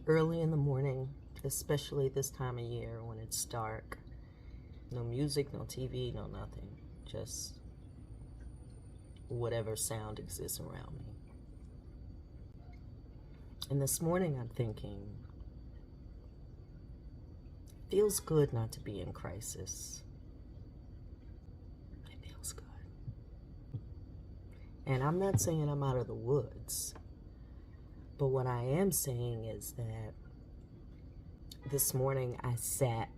early in the morning, especially this time of year when it's dark. No music, no TV, no nothing. Just whatever sound exists around me. And this morning I'm thinking, it feels good not to be in crisis. It feels good. And I'm not saying I'm out of the woods. But what I am saying is that this morning I sat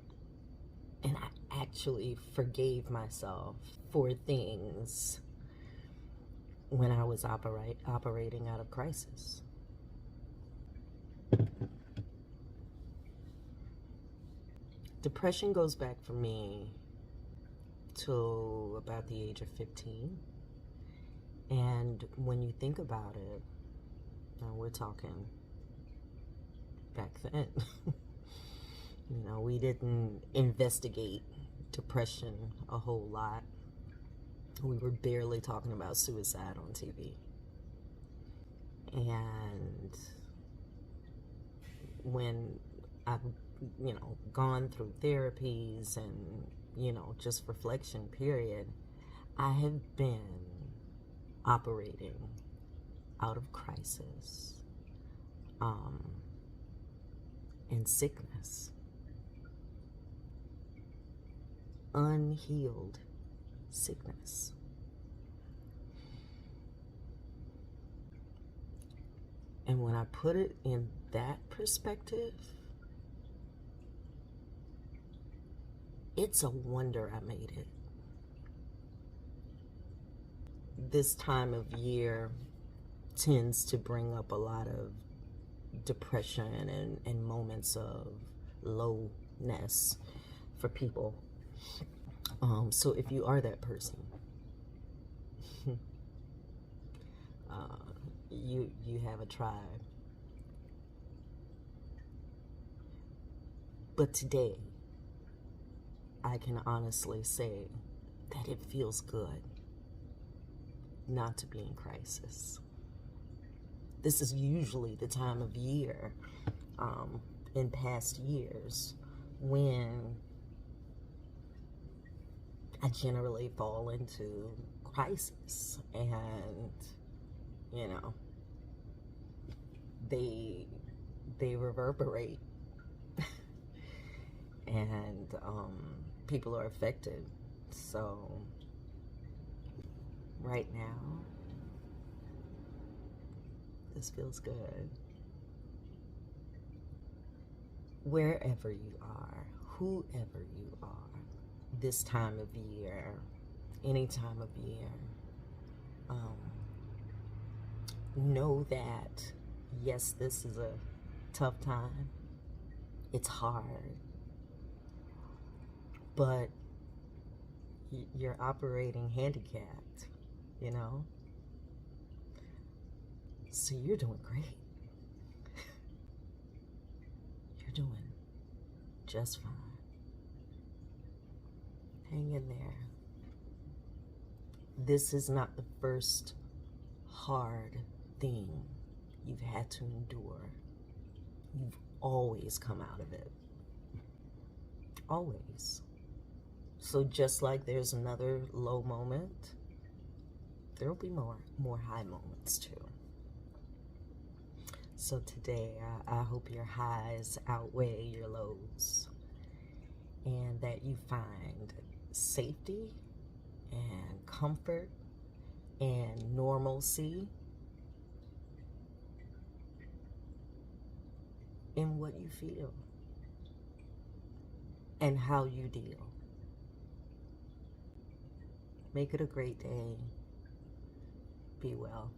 and I actually forgave myself for things when I was operating out of crisis. Depression goes back for me to about the age of 15. And when you think about it, now we're talking back then. You know, we didn't investigate depression a whole lot. We were barely talking about suicide on TV. And when I've, gone through therapies and, just reflection period, I have been operating out of crisis and sickness. Unhealed sickness. And when I put it in that perspective, it's a wonder I made it. This time of year tends to bring up a lot of depression and moments of lowness for people. So if you are that person, you have a tribe. But today, I can honestly say that it feels good not to be in crisis. This is usually the time of year in past years when I generally fall into crisis, and they reverberate and people are affected. So right now, this feels good. Wherever you are, whoever you are, this time of year, any time of year, know that, yes, this is a tough time. It's hard. But you're operating handicapped, So you're doing great. You're doing just fine. Hang in there. This is not the first hard thing you've had to endure. You've always come out of it. Always. So just like there's another low moment, there'll be more high moments too. So today, I hope your highs outweigh your lows, and that you find safety and comfort and normalcy in what you feel and how you deal. Make it a great day. Be well.